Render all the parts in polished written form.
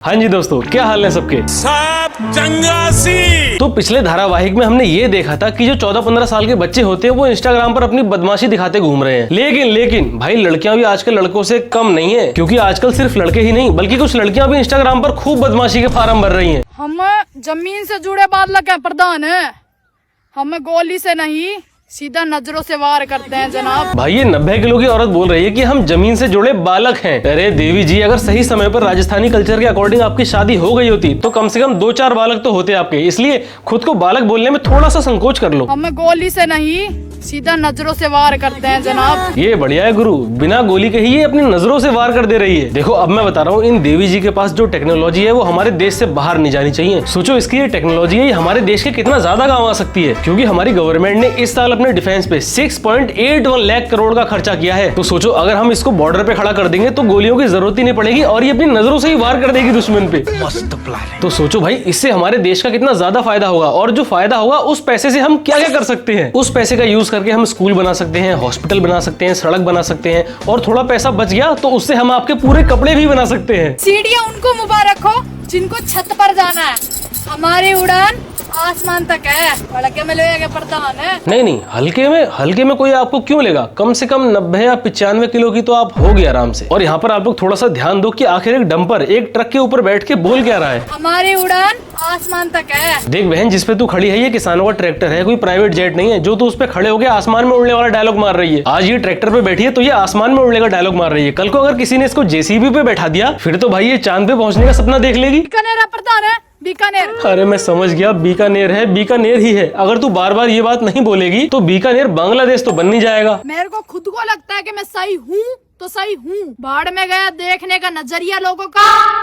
हाँ जी दोस्तों, क्या हाल है सबके? सब चंगासी। तो पिछले धारावाहिक में हमने ये देखा था कि जो 14-15 साल के बच्चे होते हैं वो इंस्टाग्राम पर अपनी बदमाशी दिखाते घूम रहे हैं। लेकिन भाई लड़कियां भी आजकल लड़कों से कम नहीं है, क्योंकि आजकल सिर्फ लड़के ही नहीं बल्कि कुछ लड़कियां भी इंस्टाग्राम पर खूब बदमाशी के फार्म भर रही हैं। हम जमीन से जुड़े बालक हैं प्रधान, हम गोली से नहीं सीधा नजरों से वार करते हैं जनाब। भाई ये 90 किलो की औरत बोल रही है कि हम जमीन से जुड़े बालक हैं। अरे देवी जी, अगर सही समय पर राजस्थानी कल्चर के अकॉर्डिंग आपकी शादी हो गई होती तो कम से कम 2-4 बालक तो होते आपके, इसलिए खुद को बालक बोलने में थोड़ा सा संकोच कर लो। हम गोली से नहीं सीधा नजरों से वार करते हैं जनाब। ये बढ़िया है गुरु, बिना गोली के ही ये अपनी नजरों से वार कर दे रही है। देखो अब मैं बता रहा हूँ, इन देवी जी के पास जो टेक्नोलॉजी है वो हमारे देश से बाहर नहीं जानी चाहिए। सोचो इसकी ये टेक्नोलॉजी है, हमारे देश के कितना ज्यादा काम आ सकती है, क्योंकि हमारी गवर्नमेंट ने इस साल अपने डिफेंस पे 6.81 लाख करोड़ का खर्चा किया है। तो सोचो अगर हम इसको बॉर्डर पे खड़ा कर देंगे तो गोलियों की जरूरत ही नहीं पड़ेगी और ये अपनी नजरों से ही वार कर देगी दुश्मन पे। मस्त प्लान है। तो सोचो भाई, इससे हमारे देश का कितना ज्यादा फायदा होगा, और जो फायदा होगा उस पैसे से हम क्या क्या कर सकते हैं। उस पैसे का यूज करके हम स्कूल बना सकते हैं, हॉस्पिटल बना सकते हैं, सड़क बना सकते हैं, और थोड़ा पैसा बच गया तो उससे हम आपके पूरे कपड़े भी बना सकते हैं। सीढ़ियाँ उनको मुबारक हो जिनको छत पर जाना है, हमारी उड़ान आसमान तक है। हल्के में लेगा प्रधान है। नहीं, हल्के में कोई आपको क्यों लेगा? कम से कम 90 या 95 किलो की तो आप होगी आराम से। और यहाँ पर आप लोग थोड़ा सा ध्यान दो कि आखिर एक डंपर एक ट्रक के ऊपर बैठ के बोल क्या रहा है। हमारी उड़ान आसमान तक है। देख बहन, जिस पे तू खड़ी है ये किसानों का ट्रैक्टर है, कोई प्राइवेट जेट नहीं है जो तू उस पे खड़े होकर आसमान में उड़ने वाला डायलॉग मार रही है। आज ये ट्रैक्टर पे बैठी है तो ये आसमान में उड़ने का डायलॉग मार रही है। कल को अगर किसी ने इसको जेसीबी पे बैठा दिया फिर तो भाई ये चांद पे पहुंचने का सपना देख लेगी। बीकानेर प्रधान है, बीकानेर। अरे मैं समझ गया, बीकानेर है, बीकानेर ही है। अगर तू बार बार ये बात नहीं बोलेगी तो बीकानेर बांग्लादेश तो बन नहीं जाएगा। मेरे को खुद को लगता है कि मैं सही हूँ तो सही हूँ। बाढ़ में गया देखने का नजरिया लोगों का,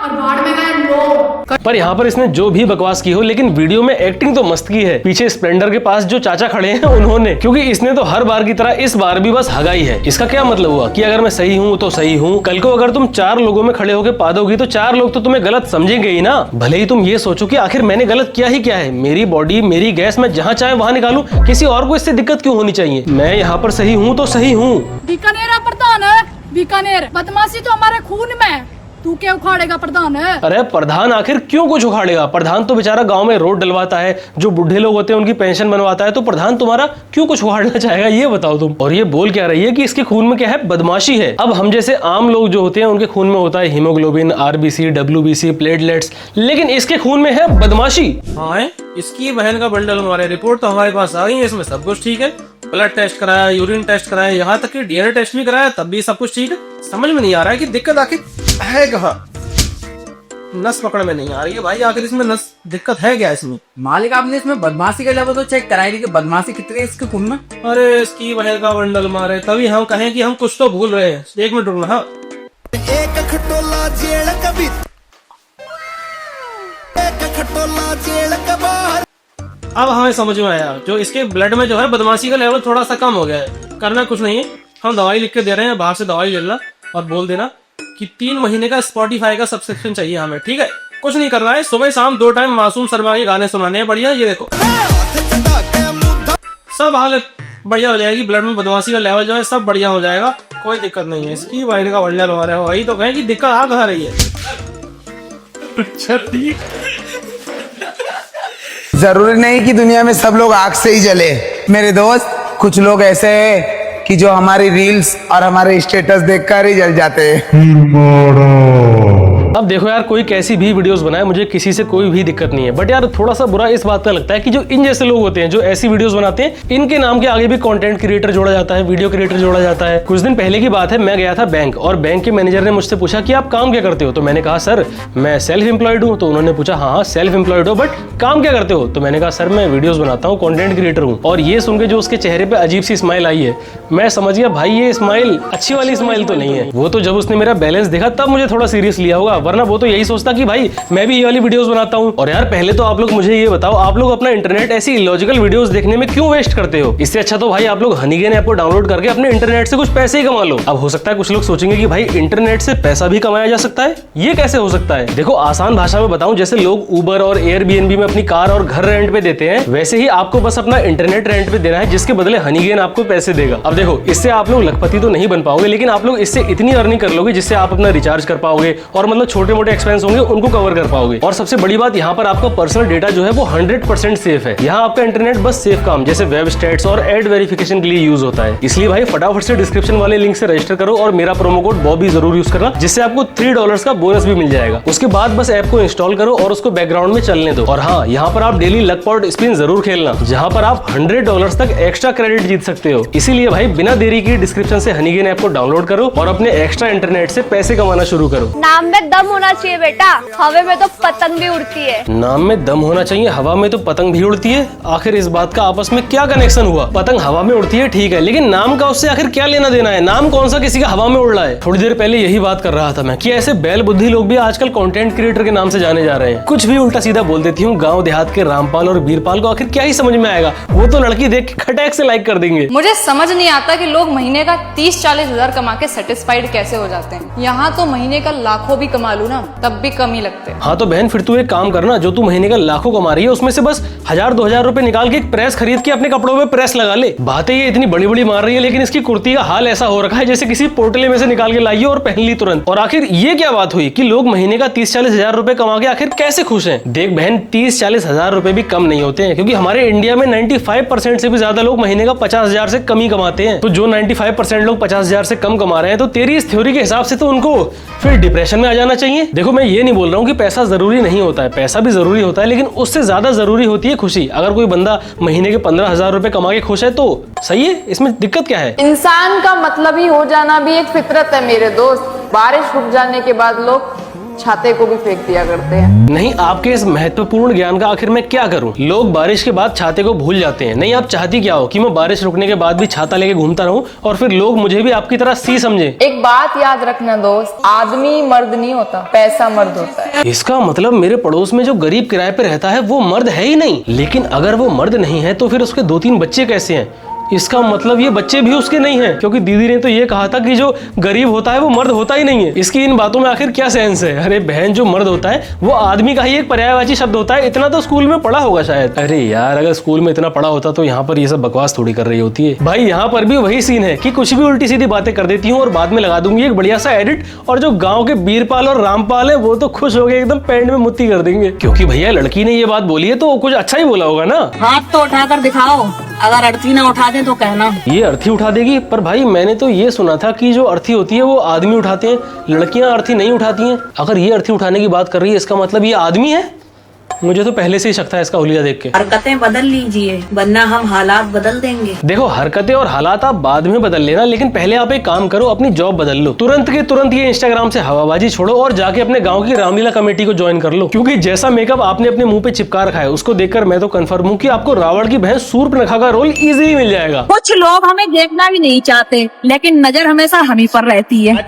और बाढ़ में गए लोग। पर यहाँ पर इसने जो भी बकवास की हो, लेकिन वीडियो में एक्टिंग तो मस्त की है। पीछे स्प्लेंडर के पास जो चाचा खड़े हैं उन्होंने, क्योंकि इसने तो हर बार की तरह इस बार भी बस हगाई है। इसका क्या मतलब हुआ कि अगर मैं सही हूँ तो सही हूँ, कल को अगर तुम 4 लोगों में खड़े होकर पा दोगी तो 4 लोग तो तुम्हें गलत समझेंगे ही ना। भले ही तुम ये सोचो कि आखिर मैंने गलत किया ही क्या है, मेरी बॉडी मेरी गैस, मैं जहाँ चाहे वहाँ निकालूं, किसी और को इससे दिक्कत क्यों होनी चाहिए। मैं यहाँ पर सही हूँ तो सही हूँ। बीकानेर प्रधान है, बीकानेर। बदमाशी तो हमारे खून में है, तू क्या उखाड़ेगा प्रधान है। अरे प्रधान आखिर क्यों कुछ उखाड़ेगा? प्रधान तो बेचारा गांव में रोड डलवाता है, जो बुढ़े लोग होते हैं उनकी पेंशन बनवाता है, तो प्रधान तुम्हारा क्यों कुछ उखाड़ना चाहेगा ये बताओ तुम। और ये बोल क्या रही है कि इसके खून में क्या है? बदमाशी है। अब हम जैसे आम लोग जो होते हैं उनके खून में होता है हीमोग्लोबिन, आरबीसी, डब्ल्यूबीसी, प्लेटलेट्स, लेकिन इसके खून में है बदमाशी। हाँ है, इसकी बहन का बंडल हमारे रिपोर्ट तो हमारे पास आ गई है, इसमें सब कुछ ठीक है। ब्लड टेस्ट कराया, यूरिन टेस्ट कराया, यहाँ तक कि डीएनए टेस्ट भी कराया, तब भी सब कुछ ठीक है। समझ में नहीं आ रहा है कि दिक्कत आखिर है कहाँ। नस पकड़ में नहीं आ रही है भाई, आखिर इसमें नस दिक्कत है क्या इसमें? मालिक आपने इसमें बदमाशी का लेवल तो चेक कराई, कि बदमाशी कितनी है इसके खून में। अरे इसकी बहन का बंडल मारे तभी हम कहें कि हम कुछ तो भूल रहे हैं। 1 मिनट रुकना। हाँ, एक खटोला जेल कभी, एक खटोला जेल कबार। अब हमें समझ में आया, जो इसके ब्लड में जो है बदमाशी का लेवल थोड़ा सा कम हो गया है। करना कुछ नहीं है, हम दवाई लिख के दे रहे हैं, बाहर से दवाई ले ला और बोल देना कि 3 महीने का स्पॉटिफाई का सब्सक्रिप्शन चाहिए हमें, ठीक है? कुछ नहीं करना है, सुबह शाम 2 टाइम मासूम शर्मा के गाने सुनाने हैं। बढ़िया, ये देखो सब हालत बढ़िया हो जाएगी। ब्लड में बदमाशी का लेवल जो है सब बढ़िया हो जाएगा, कोई दिक्कत नहीं है। इसकी वाइन का बंडल हमारे हो, वही तो कहें कि दिक्कत आ कहाँ रही है। अच्छा ठीक। जरूरी नहीं कि दुनिया में सब लोग आग से ही जले मेरे दोस्त। कुछ लोग ऐसे हैं कि जो हमारी रील्स और हमारे स्टेटस देखकर ही जल जाते हैं। अब देखो यार, कोई कैसी भी वीडियोस बनाए, मुझे किसी से कोई भी दिक्कत नहीं है, बट यार थोड़ा सा बुरा इस बात का लगता है कि जो इन जैसे लोग होते हैं जो ऐसी वीडियोस बनाते हैं, इनके नाम के आगे भी कंटेंट क्रिएटर जोड़ा जाता है, वीडियो क्रिएटर जोड़ा जाता है। कुछ दिन पहले की बात है, मैं गया था बैंक और बैंक के मैनेजर ने मुझसे पूछा कि आप काम क्या करते हो? तो मैंने कहा सर मैं सेल्फ एम्प्लॉयड हूँ। तो उन्होंने पूछा हाँ सेल्फ एम्प्लॉयड हो, बट काम क्या करते हो? तो मैंने कहा सर मैं वीडियोस बनाता हूँ, कंटेंट क्रिएटर हूँ। और ये सुन के जो उसके चेहरे पे अजीब सी स्माइल आई है, मैं समझ गया भाई ये स्माइल अच्छी वाली स्माइल तो नहीं है। वो तो जब उसने मेरा बैलेंस देखा तब मुझे थोड़ा सीरियस लिया होगा, वरना वो तो यही सोचता कि भाई मैं भी ये वाली वीडियोस बनाता हूँ। और यार पहले तो आप लोग मुझे ये बताओ, आप लोग अपना इंटरनेट ऐसी इलॉजिकल वीडियोस देखने में क्यों वेस्ट करते हो? इससे अच्छा तो भाई आप लोग हनीगेन ऐप को डाउनलोड करके अपने इंटरनेट से कुछ पैसे ही कमा लो। अब हो सकता है कुछ लोग सोचेंगे कि भाई इंटरनेट से पैसा भी कमाया जा सकता है, ये कैसे हो सकता है? देखो आसान भाषा में बताऊं, जैसे लोग उबर और एयरबीएनबी में अपनी कार और घर रेंट पे देते हैं, वैसे ही आपको बस अपना इंटरनेट रेंट पे देना है, जिसके बदले हनीगेन आपको पैसे देगा। अब देखो इससे आप लोग लखपति तो नहीं बन पाओगे, लेकिन आप लोग इससे इतनी अर्निंग कर लोगे जिससे आप अपना रिचार्ज कर पाओगे और मतलब छोटे मोटे एक्सपेंस होंगे उनको कवर कर पाओगे। और सबसे बड़ी बात, यहाँ पर आपका पर्सनल डेटा जो है वो 100% सेफ है। यहाँ आपका इंटरनेट बस सेफ काम जैसे वेब स्टेट्स और एड वेरिफिकेशन के लिए यूज होता है। इसलिए भाई फटाफट से डिस्क्रिप्शन वाले लिंक से रजिस्टर करो और मेरा प्रोमो कोड बॉबी जरूर यूज करना, जिससे आपको $3 का बोनस भी मिल जाएगा। उसके बाद बस ऐप को इंस्टॉल करो और उसको बैकग्राउंड में चलने दो। और हाँ, यहाँ पर आप डेली लक पॉट स्पिन जरूर खेलना, जहाँ पर आप $100 तक एक्स्ट्रा क्रेडिट जीत सकते हो। इसीलिए भाई बिना देरी की डिस्क्रिप्शन से हनीगेन ऐप को डाउनलोड करो और अपने एक्स्ट्रा इंटरनेट से पैसे कमाना शुरू करो। नाम में दम होना चाहिए बेटा, हवा में तो पतंग भी उड़ती है। नाम में दम होना चाहिए, हवा में तो पतंग भी उड़ती है। आखिर इस बात का आपस में क्या कनेक्शन हुआ? पतंग हवा में उड़ती है ठीक है, लेकिन नाम का उससे आखिर क्या लेना देना है? नाम कौन सा किसी का हवा में उड़ रहा है? थोड़ी देर पहले यही बात कर रहा था मैं कि ऐसे बैल बुद्धि लोग भी आजकल कंटेंट क्रिएटर के नाम से जाने जा रहे हैं। कुछ भी उल्टा सीधा बोल देती हूँ। गाँव देहात के रामपाल और बीरपाल को आखिर क्या ही समझ में आएगा? वो तो लड़की देख के खटैक से लाइक कर देंगे। मुझे समझ नहीं आता कि लोग महीने का 30-40 हजार कमा के सेटिस्फाइड कैसे हो जाते हैं। यहाँ तो महीने का लाखों भी कमा लूं ना तब भी कम ही लगते हैं। हाँ तो बहन फिर तू एक काम करना, जो तू महीने का लाखों कमा रही है उसमें से बस 1000-2000 रुपए निकाल के एक प्रेस खरीद के अपने कपड़ों में प्रेस लगा ले। बातें ये इतनी बड़ी बड़ी मार रही है, लेकिन इसकी कुर्ती का हाल ऐसा हो रखा है जैसे किसी पोटले में से निकाल के लाई और पहन ली तुरंत। और आखिर ये क्या बात हुई कि लोग महीने का 30-40 हजार रुपए कमा के आखिर कैसे खुश हैं? देख बहन, 30-40 हजार रुपए भी कम नहीं होते हैं, क्योंकि हमारे इंडिया में 95% से भी ज्यादा लोग महीने का 50 हजार से कम ही कमाते हैं। तो जो 95% लोग 50 हजार से कम कमा रहे हैं, तो तेरी इस थ्योरी के हिसाब से तो उनको फिर डिप्रेशन में आ जाना चाहिए। देखो मैं ये नहीं बोल रहा हूँ कि पैसा जरूरी नहीं होता है, पैसा भी जरूरी होता है, लेकिन उससे ज्यादा जरूरी होती है खुशी। अगर कोई बंदा महीने के 15,000 रुपए कमा के खुश है तो सही है, इसमें दिक्कत क्या है? इंसान का मतलब ही हो जाना भी एक फितरत है मेरे दोस्त। बारिश रुक जाने के बाद लोग छाते को भी फेंक दिया करते हैं। नहीं, आपके इस महत्वपूर्ण ज्ञान का आखिर मैं क्या करूं? लोग बारिश के बाद छाते को भूल जाते हैं। नहीं, आप चाहती क्या हो कि मैं बारिश रुकने के बाद भी छाता लेके घूमता रहूं और फिर लोग मुझे भी आपकी तरह सी समझे? एक बात याद रखना दोस्त, आदमी मर्द नहीं होता, पैसा मर्द होता है। इसका मतलब मेरे पड़ोस में जो गरीब किराए पे रहता है वो मर्द है ही नहीं। लेकिन अगर वो मर्द नहीं है तो फिर उसके 2-3 बच्चे कैसे हैं? इसका मतलब ये बच्चे भी उसके नहीं हैं, क्योंकि दीदी ने तो ये कहा था कि जो गरीब होता है वो मर्द होता ही नहीं है। इसकी इन बातों में आखिर क्या सेंस है? अरे बहन, जो मर्द होता है वो आदमी का ही एक पर्यायवाची शब्द होता है। इतना तो स्कूल में पढ़ा होगा शायद। अरे यार, अगर स्कूल में इतना पढ़ा होता तो यहाँ पर ये सब बकवास थोड़ी कर रही होती है। भाई यहाँ पर भी वही सीन है कि कुछ भी उल्टी सीधी बातें कर देती हूँ और बाद में लगा दूंगी एक बढ़िया सा एडिट, और जो गाँव के बीरपाल और रामपाल है वो तो खुश हो गए, एकदम पैंट में मुत्ती कर देंगे। क्योंकि भैया लड़की ने ये बात बोली है तो कुछ अच्छा ही बोला होगा ना। हाथ तो उठाकर दिखाओ, अगर अर्थी ना उठा दे तो कहना। ये अर्थी उठा देगी? पर भाई मैंने तो ये सुना था कि जो अर्थी होती है वो आदमी उठाते हैं, लड़कियां अर्थी नहीं उठाती हैं। अगर ये अर्थी उठाने की बात कर रही है, इसका मतलब ये आदमी है? मुझे तो पहले से ही शक था इसका हुलिया देख के। हरकतें बदल लीजिए वरना हम हालात बदल देंगे। देखो, हरकतें और हालात आप बाद में बदल लेना, लेकिन पहले आप एक काम करो, अपनी जॉब बदल लो। तुरंत के तुरंत ये इंस्टाग्राम से हवाबाजी छोड़ो और जाके अपने गांव की रामलीला कमेटी को ज्वाइन कर लो। क्योंकि जैसा मेकअप आपने अपने मुंह पे चिपका रखा है उसको देखकर मैं तो कंफर्म हूँ कि आपको रावण की बहन शूर्पणखा का रोल इजीली मिल जाएगा। कुछ लोग हमें देखना भी नहीं चाहते, लेकिन नजर हमेशा हम ही पर रहती है।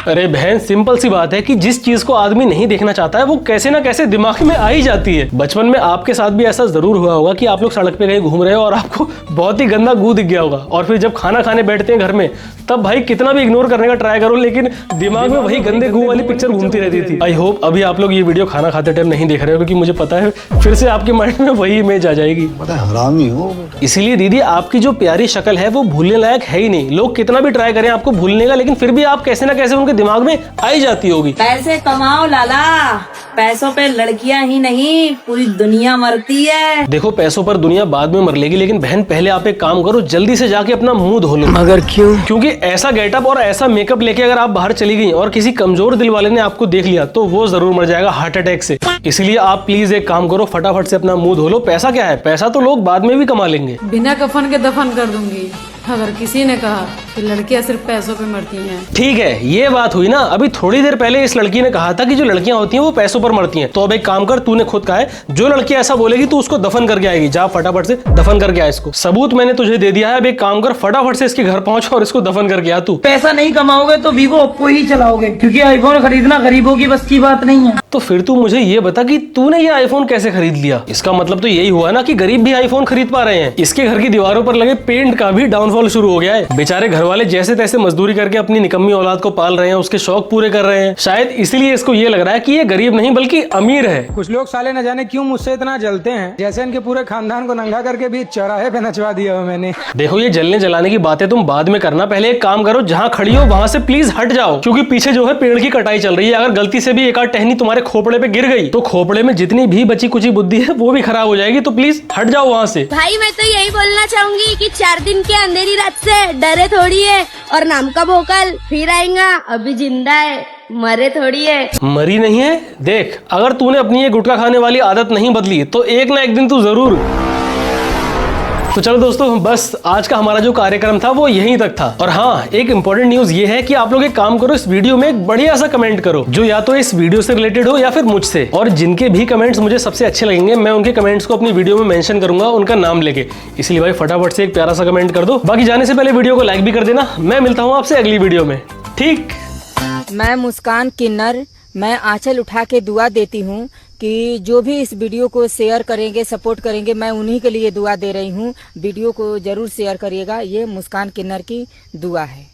अरे बहन, सिंपल सी बात है कि जिस चीज को आदमी नहीं देखना चाहता है वो कैसे ना कैसे दिमाग में आ ही जाती है। बचपन में आपके साथ भी ऐसा जरूर हुआ होगा कि आप लोग सड़क पे कहीं घूम रहे हो और आपको बहुत ही गंदा गू दिख गया होगा, और फिर जब खाना खाने बैठते हैं घर में तब भाई कितना भी इग्नोर करने का ट्राई करो, लेकिन दिमाग में वही गंदे गू वाली पिक्चर घूमती रहती थी। आई होप अभी आप लोग ये वीडियो खाना खाते टाइम नहीं देख रहे हो, क्योंकि मुझे पता है फिर से आपके माइंड में वही इमेज आ जाएगी। हरामी हो। इसीलिए दीदी, आपकी जो प्यारी शक्ल है वो भूलने लायक है ही नहीं। लोग कितना भी ट्राई करें आपको भूलने का, लेकिन फिर भी आप कैसे ना कैसे उनके दिमाग में आई जाती होगी। पैसे कमाओ लाला, पैसों पे लड़कियां ही नहीं पूरी दुनिया मरती है। देखो, पैसों पर दुनिया बाद में मर लेगी, लेकिन बहन पहले आप एक काम करो, जल्दी से जाके अपना मुंह धो लो। मगर क्यों? क्योंकि ऐसा गेटअप और ऐसा मेकअप लेके अगर आप बाहर चली गई और किसी कमजोर दिल वाले ने आपको देख लिया तो वो जरूर मर जाएगा हार्ट अटैक से। इसलिए आप प्लीज एक काम करो, फटाफट से अपना मुंह धो लो। पैसा क्या है, पैसा तो लोग बाद में भी कमा लेंगे। बिना कफन के दफन कर दूंगी अगर किसी ने कहा कि लड़कियां सिर्फ पैसों पे मरती हैं। ठीक है, ये बात हुई ना। अभी थोड़ी देर पहले इस लड़की ने कहा था कि जो लड़कियां होती हैं वो पैसों पर मरती हैं। तो अब एक काम कर, तूने खुद कहा है जो लड़की ऐसा बोलेगी तू उसको दफन करके आएगी। जा फटाफट से दफन करके आ इसको। सबूत मैंने तुझे दे दिया है, अब एक काम कर, फटाफट से इसके घर पहुंच और इसको दफन करके आ तू। पैसा नहीं कमाओगे तो वीवो ओप्पो ही चलाओगे, क्योंकि आईफोन खरीदना गरीबों की बस की बात नहीं है। तो फिर तू मुझे ये बता कि तूने ये आईफोन कैसे खरीद लिया? इसका मतलब तो यही हुआ ना कि गरीब भी आईफोन खरीद पा रहे हैं। इसके घर की दीवारों पर लगे पेंट का भी डाउनफॉल शुरू हो गया है। बेचारे घर घर वाले जैसे तैसे मजदूरी करके अपनी निकम्मी औलाद को पाल रहे हैं, उसके शौक पूरे कर रहे हैं। शायद इसीलिए इसको ये लग रहा है कि ये गरीब नहीं बल्कि अमीर है। कुछ लोग साले न जाने क्यों मुझसे इतना जलते हैं, जैसे इनके पूरे खानदान को नंगा करके भी चौराहे पे नचवा दिया हो मैंने। देखो ये जलने जलाने की बातें तुम बाद में करना, पहले एक काम करो, जहाँ खड़ी हो वहां से प्लीज हट जाओ, क्योंकि पीछे जो है पेड़ की कटाई चल रही है। अगर गलती से भी एक आध टहनी तुम्हारे खोपड़े पे गिर गई तो खोपड़े में जितनी भी बची कुची बुद्धि है वो भी खराब हो जाएगी। तो प्लीज हट जाओ वहाँ से। भाई मैं तो यही बोलना चाहूंगी कि 4 दिन के अंधेरी रात से डरे थोड़ी है, और नाम का भोकल फिर आएगा, अभी जिंदा है, मरे थोड़ी है। मरी नहीं है। देख अगर तूने अपनी ये गुटखा खाने वाली आदत नहीं बदली तो एक ना एक दिन तू जरूर। तो चलो दोस्तों, बस आज का हमारा जो कार्यक्रम था वो यहीं तक था। और हाँ, एक इंपॉर्टेंट न्यूज ये है कि आप लोग एक काम करो, इस वीडियो में एक बढ़िया सा कमेंट करो जो या तो इस वीडियो से रिलेटेड हो या फिर मुझसे। और जिनके भी कमेंट्स मुझे सबसे अच्छे लगेंगे मैं उनके कमेंट्स को अपनी वीडियो में मेंशन करूंगा, उनका नाम लेके। इसलिए भाई फटाफट से एक प्यारा सा कमेंट कर दो। बाकी जाने से पहले वीडियो को लाइक भी कर देना। मैं मिलता हूँ आपसे अगली वीडियो में, ठीक। मैं मुस्कान किन्नर, मैं आंचल उठा के दुआ देती हूँ कि जो भी इस वीडियो को शेयर करेंगे, सपोर्ट करेंगे, मैं उन्हीं के लिए दुआ दे रही हूँ। वीडियो को जरूर शेयर करिएगा, ये मुस्कान किन्नर की दुआ है।